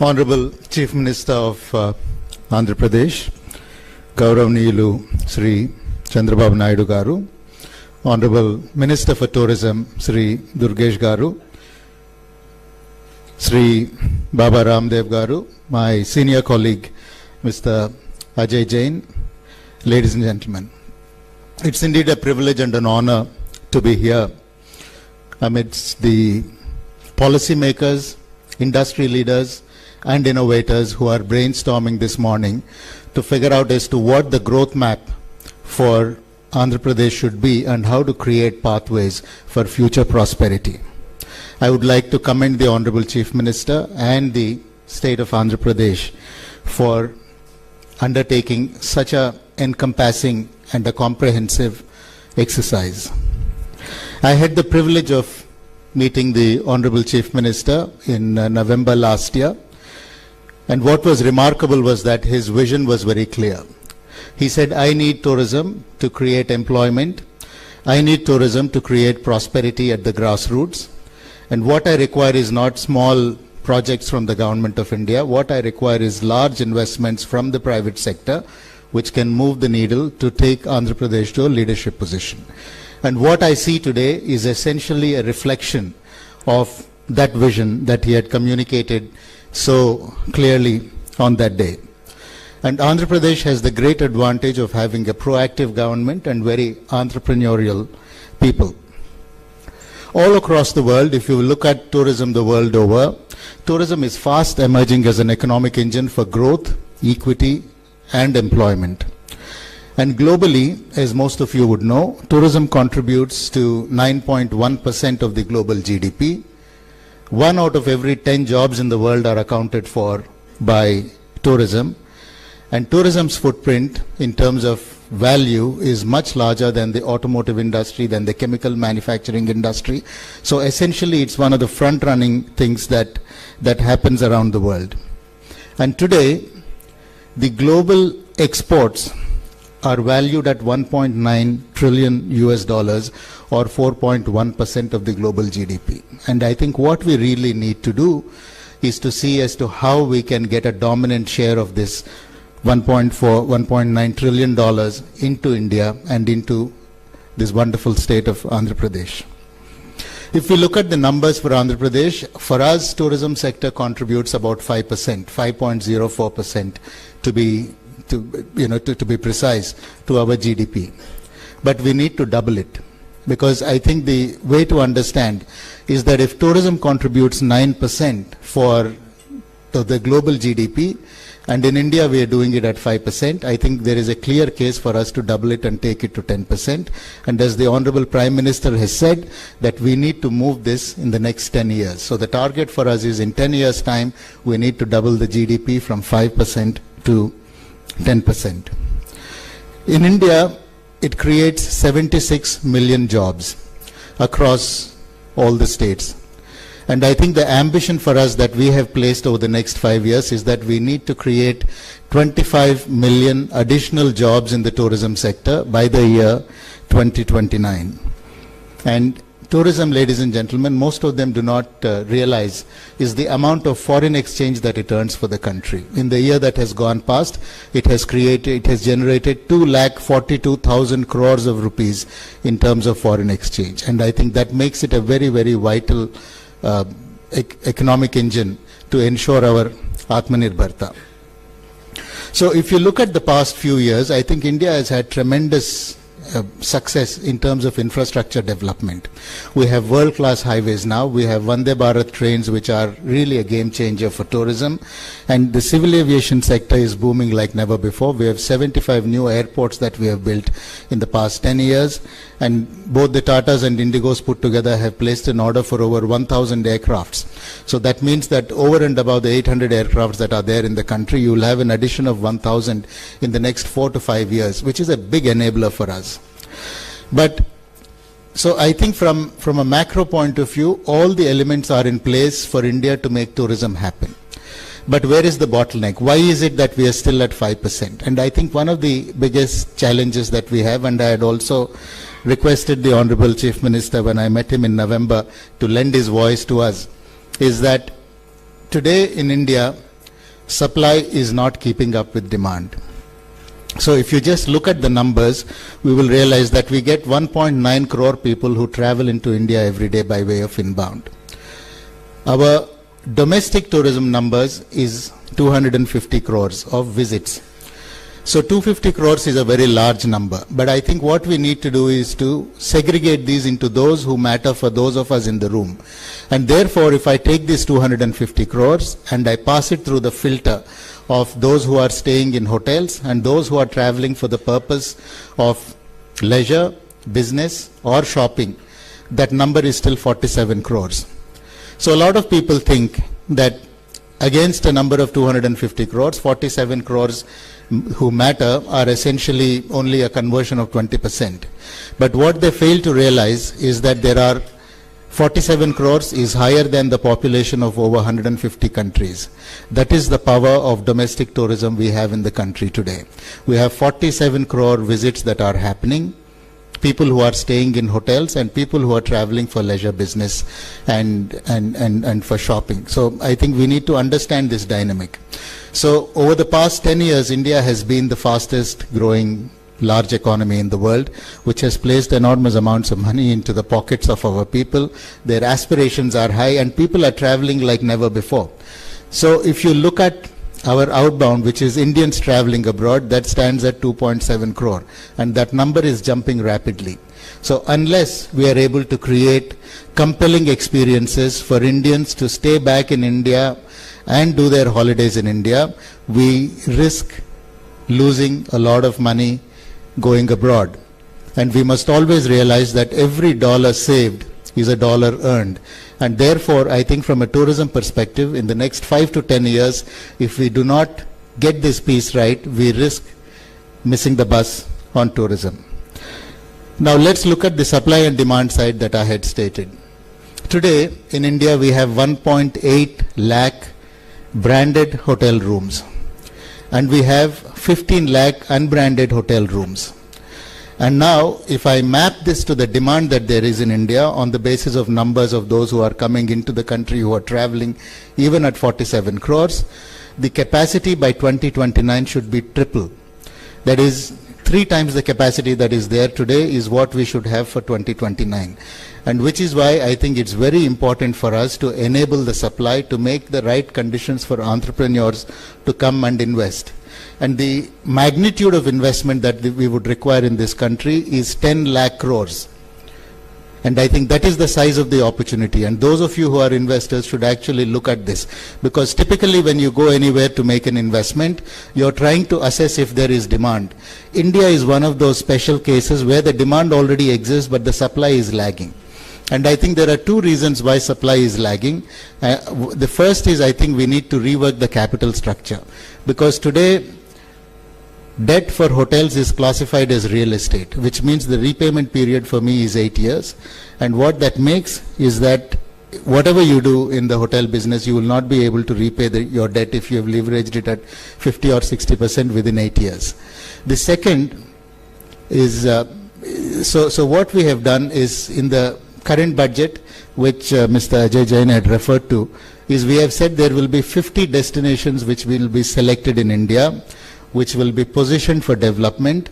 Honorable Chief Minister of Andhra Pradesh, Gauravniyulu Sri Chandrababu Naidu Garu, Honorable Minister for Tourism Sri Durgesh Garu, Sri Baba Ramdev Garu, my senior colleague Mr. Ajay Jain, ladies and gentlemen. It's indeed a privilege and an honor to be here amidst the policymakers, industry leaders and innovators who are brainstorming this morning to figure out as to what the growth map for Andhra Pradesh should be and how to create pathways for future prosperity. I would like to commend the Honorable Chief Minister and the State of Andhra Pradesh for undertaking such a encompassing and a comprehensive exercise. I had the privilege of meeting the Honorable Chief Minister in November last year, and what was remarkable was that his vision was very clear. He said, I need tourism to create employment, I need tourism to create prosperity at the grassroots, and what I require is not small projects from the Government of India, what I require is large investments from the private sector which can move the needle to take Andhra Pradesh to a leadership position. And what I see today is essentially a reflection of that vision that he had communicated so clearly on that day. And Andhra Pradesh has the great advantage of having a proactive government and very entrepreneurial people. All across the world, if you look at tourism the world over, tourism is fast emerging as an economic engine for growth, equity and employment. And globally, as most of you would know, tourism contributes to 9.1% of the global GDP. 1 out of every 10 jobs in the world are accounted for by tourism. And tourism's footprint in terms of value is much larger than the automotive industry, than the chemical manufacturing industry. So essentially, it's one of the front-running things that happens around the world. And today, the global exports are valued at 1.9 trillion US dollars or 4.1% of the global GDP. And I think what we really need to do is to see as to how we can get a dominant share of this 1.9 trillion dollars into India and into this wonderful state of Andhra Pradesh. If we look at the numbers for Andhra Pradesh, for us tourism sector contributes about 5%, 5.04% to be precise, to our GDP. But we need to double it, because I think the way to understand is that if tourism contributes 9% for the global GDP, and in India we are doing it at 5%, I think there is a clear case for us to double it and take it to 10%. And as the Honorable Prime Minister has said, that we need to move this in the next 10 years. So the target for us is in 10 years' time, we need to double the GDP from 5% to 10%. In India, it creates 76 million jobs across all the states. And I think the ambition for us that we have placed over the next 5 years is that we need to create 25 million additional jobs in the tourism sector by the year 2029. And tourism, ladies and gentlemen, most of them do not realize is the amount of foreign exchange that it earns for the country. In the year that has gone past, it has generated 2,42,000 crores of rupees in terms of foreign exchange. And I think that makes it a very, very vital economic engine to ensure our Atmanirbharta. So if you look at the past few years, I think India has had tremendous success in terms of infrastructure development. We have world-class highways now. We have Vande Bharat trains, which are really a game changer for tourism. And the civil aviation sector is booming like never before. We have 75 new airports that we have built in the past 10 years. And both the Tatas and Indigos put together have placed an order for over 1,000 aircrafts. So that means that over and above the 800 aircrafts that are there in the country, you will have an addition of 1,000 in the next 4 to 5 years, which is a big enabler for us. But so I think from a macro point of view, all the elements are in place for India to make tourism happen. But where is the bottleneck? Why is it that we are still at 5%? And I think one of the biggest challenges that we have, and I had also requested the Honorable Chief Minister when I met him in November to lend his voice to us, is that today in India, supply is not keeping up with demand. So if you just look at the numbers, we will realize that we get 1.9 crore people who travel into India every day by way of inbound. Our domestic tourism numbers is 250 crores of visits. So 250 crores is a very large number, but I think what we need to do is to segregate these into those who matter for those of us in the room. And therefore, if I take these 250 crores and I pass it through the filter of those who are staying in hotels and those who are traveling for the purpose of leisure, business or shopping, that number is still 47 crores. So a lot of people think that against a number of 250 crores, 47 crores who matter are essentially only a conversion of 20%. But what they fail to realize is that there are 47 crores is higher than the population of over 150 countries. That is the power of domestic tourism we have in the country today. We have 47 crore visits that are happening, people who are staying in hotels and people who are traveling for leisure, business and for shopping. So I think we need to understand this dynamic. So over the past 10 years, India has been the fastest growing large economy in the world, which has placed enormous amounts of money into the pockets of our people. Their aspirations are high and people are traveling like never before. So if you look at our outbound, which is Indians traveling abroad, that stands at 2.7 crore, and that number is jumping rapidly. So unless we are able to create compelling experiences for Indians to stay back in India and do their holidays in India, we risk losing a lot of money going abroad. And we must always realize that every dollar saved is a dollar earned. And therefore, I think from a tourism perspective, in the next 5 to 10 years, if we do not get this piece right, we risk missing the bus on tourism. Now let's look at the supply and demand side that I had stated. Today in India we have 1.8 lakh branded hotel rooms and we have 15 lakh unbranded hotel rooms. And now if I map this to the demand that there is in India on the basis of numbers of those who are coming into the country, who are traveling even at 47 crores, the capacity by 2029 should be triple. That is 3 times the capacity that is there today is what we should have for 2029. And which is why I think it's very important for us to enable the supply, to make the right conditions for entrepreneurs to come and invest. And the magnitude of investment that we would require in this country is 10 lakh crores. And I think that is the size of the opportunity. And those of you who are investors should actually look at this. Because typically when you go anywhere to make an investment, you're trying to assess if there is demand. India is one of those special cases where the demand already exists, but the supply is lagging. And I think there are 2 reasons why supply is lagging. The first is I think we need to rework the capital structure. Because today, debt for hotels is classified as real estate, which means the repayment period for me is 8 years. And what that makes is that whatever you do in the hotel business, you will not be able to repay your debt if you have leveraged it at 50 or 60% within 8 years. The second is, so what we have done is in the current budget, which Mr. Ajay Jain had referred to, is we have said there will be 50 destinations which will be selected in India, which will be positioned for development,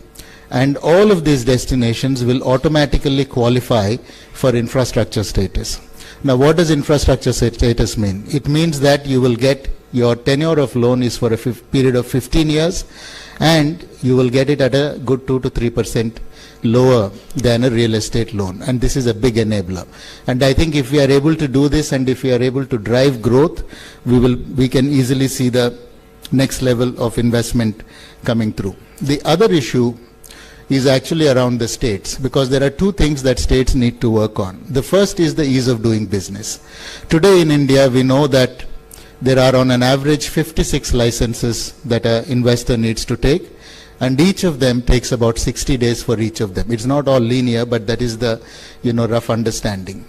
and all of these destinations will automatically qualify for infrastructure status. Now what does infrastructure status mean? It means that you will get your tenure of loan is for a period of 15 years and you will get it at a good 2 to 3% lower than a real estate loan, and this is a big enabler. And I think if we are able to do this and if we are able to drive growth, we can easily see the next level of investment coming through. The other issue is actually around the states, because there are 2 things that states need to work on. The first is the ease of doing business. Today in India we know that there are on an average 56 licenses that an investor needs to take, and each of them takes about 60 days for each of them. It's not all linear, but that is the rough understanding.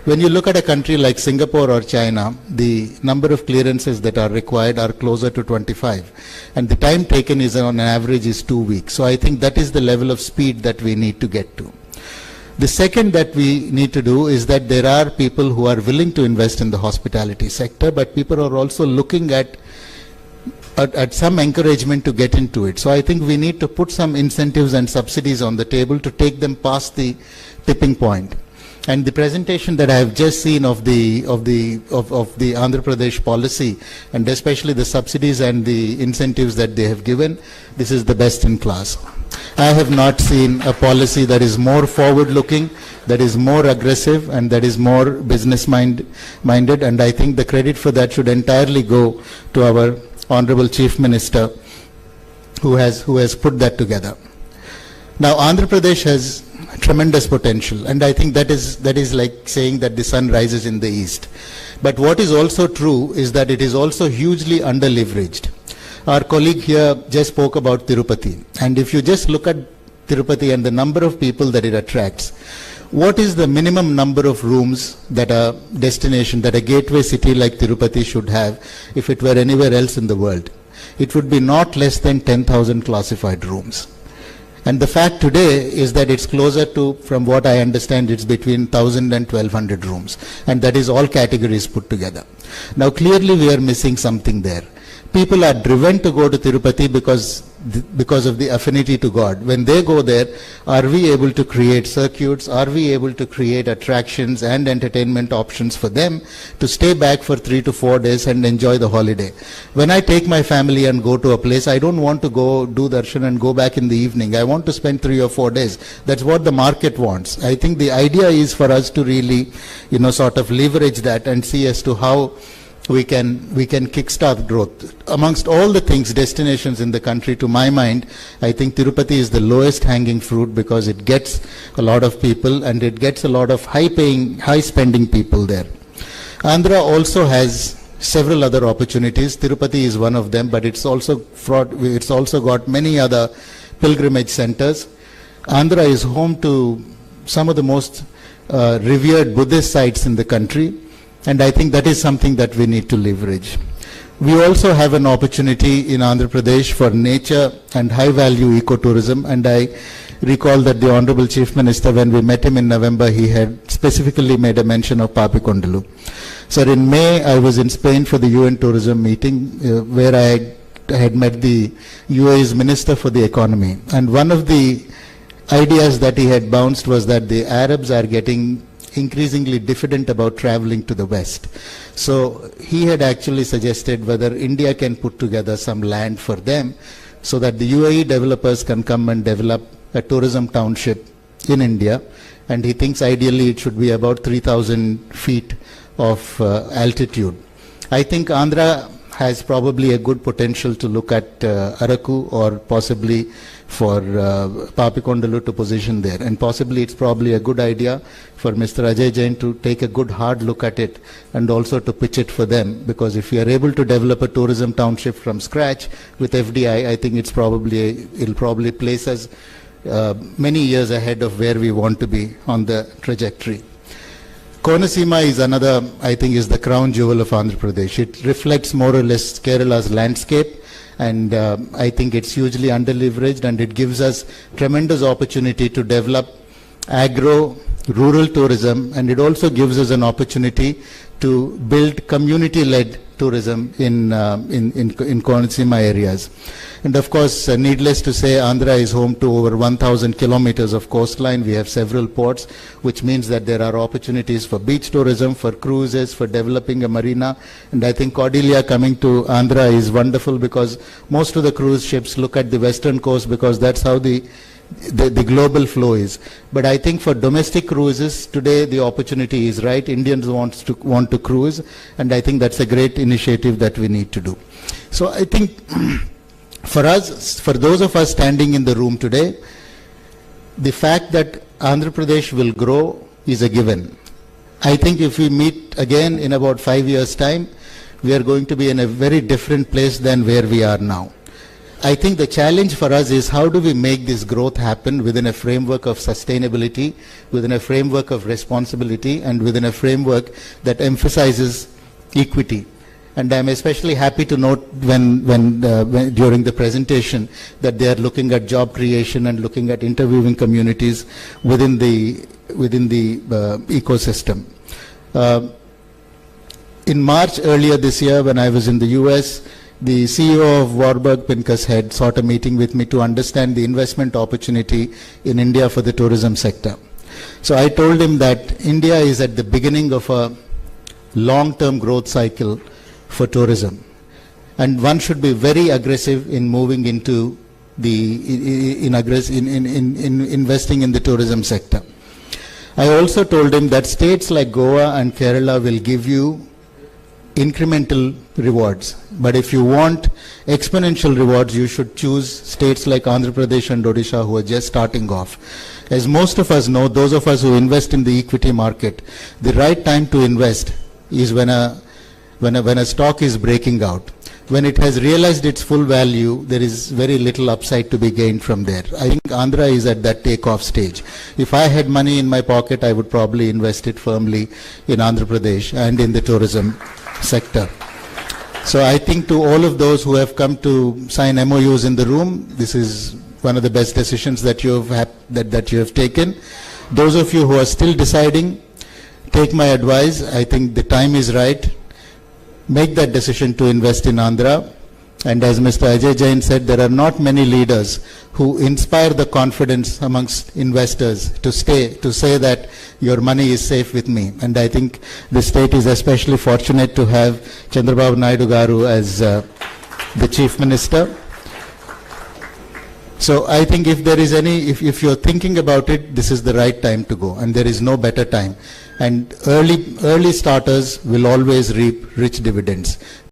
When you look at a country like Singapore or China, the number of clearances that are required are closer to 25. And the time taken is on an average is 2 weeks. So I think that is the level of speed that we need to get to. The second that we need to do is that there are people who are willing to invest in the hospitality sector, but people are also looking at at some encouragement to get into it. So I think we need to put some incentives and subsidies on the table to take them past the tipping point. And the presentation that I have just seen of the Andhra Pradesh policy, and especially the subsidies and the incentives that they have given, this is the best in class. I have not seen a policy that is more forward-looking, that is more aggressive, and that is more business-minded. And I think the credit for that should entirely go to our Honorable Chief Minister, who has put that together. Now, Andhra Pradesh has tremendous potential, and I think that is like saying that the sun rises in the east. But what is also true is that it is also hugely under-leveraged. Our colleague here just spoke about Tirupati, and if you just look at Tirupati and the number of people that it attracts, what is the minimum number of rooms that a destination, that a gateway city like Tirupati should have if it were anywhere else in the world? It would be not less than 10,000 classified rooms. And the fact today is that it's closer to, from what I understand, it's between 1,000 and 1,200 rooms. And that is all categories put together. Now, clearly we are missing something there. People are driven to go to Tirupati because of the affinity to God. When they go there, are we able to create circuits? Are we able to create attractions and entertainment options for them to stay back for 3 to 4 days and enjoy the holiday? When I take my family and go to a place, I don't want to go do darshan and go back in the evening. I want to spend 3 or 4 days. That's what the market wants. I think the idea is for us to really, sort of leverage that and see as to how we can kickstart growth. Amongst all the things, destinations in the country, to my mind, I think Tirupati is the lowest hanging fruit because it gets a lot of people and it gets a lot of high spending people there. Andhra also has several other opportunities. Tirupati is one of them, but it's also got many other pilgrimage centers. Andhra is home to some of the most revered Buddhist sites in the country. And I think that is something that we need to leverage. We also have an opportunity in Andhra Pradesh for nature and high-value ecotourism. And I recall that the Honorable Chief Minister, when we met him in November, he had specifically made a mention of Papikondalu. Sir, in May, I was in Spain for the UN tourism meeting, where I had met the UAE's Minister for the Economy. And one of the ideas that he had bounced was that the Arabs are getting increasingly diffident about traveling to the West. So he had actually suggested whether India can put together some land for them so that the UAE developers can come and develop a tourism township in India. And he thinks ideally it should be about 3,000 feet of altitude. I think Andhra has probably a good potential to look at Araku or possibly for Papikondalu to position there. And possibly it's probably a good idea for Mr. Ajay Jain to take a good hard look at it and also to pitch it for them, because if we are able to develop a tourism township from scratch with FDI, I think it'll probably place us many years ahead of where we want to be on the trajectory. Konasima is another, I think, is the crown jewel of Andhra Pradesh. It reflects more or less Kerala's landscape, and I think it's hugely under-leveraged, and it gives us tremendous opportunity to develop rural tourism, and it also gives us an opportunity to build community-led tourism in Konasima areas. And of course, needless to say, Andhra is home to over 1,000 kilometers of coastline. We have several ports, which means that there are opportunities for beach tourism, for cruises, for developing a marina. And I think Cordelia coming to Andhra is wonderful, because most of the cruise ships look at the western coast, because that's how the global flow is. But I think for domestic cruises today the opportunity is right. Indians want to cruise, and I think that's a great initiative that we need to do. So I think for those of us standing in the room today, the fact that Andhra Pradesh will grow is a given. I think if we meet again in about 5 years' time, we are going to be in a very different place than where we are now. I think the challenge for us is how do we make this growth happen within a framework of sustainability, within a framework of responsibility, and within a framework that emphasizes equity. And I'm especially happy to note when during the presentation that they are looking at job creation and looking at interviewing communities within the ecosystem. In March earlier this year, when I was in the US, the CEO of Warburg Pincus had sought a meeting with me to understand the investment opportunity in India for the tourism sector. So I told him that India is at the beginning of a long-term growth cycle for tourism, and one should be very aggressive in moving into the investing in the tourism sector. I also told him that states like Goa and Kerala will give you incremental rewards, but if you want exponential rewards, you should choose states like Andhra Pradesh and Odisha, who are just starting off. As most of us know, those of us who invest in the equity market, the right time to invest is when a stock is breaking out. When it has realized its full value, there is very little upside to be gained from there. I think Andhra is at that takeoff stage. If I had money in my pocket, I would probably invest it firmly in Andhra Pradesh and in the tourism sector. So I think to all of those who have come to sign MOUs in the room, this is one of the best decisions that you have taken. Those of you who are still deciding, take my advice. I think the time is right. Make that decision to invest in Andhra. And as Mr. Ajay Jain said, there are not many leaders who inspire the confidence amongst investors to say that your money is safe with me. And I think the state is especially fortunate to have Chandrababu Naidu Garu as the Chief Minister. So I think if there is if you're thinking about it, this is the right time to go, and there is no better time. And early starters will always reap rich dividends.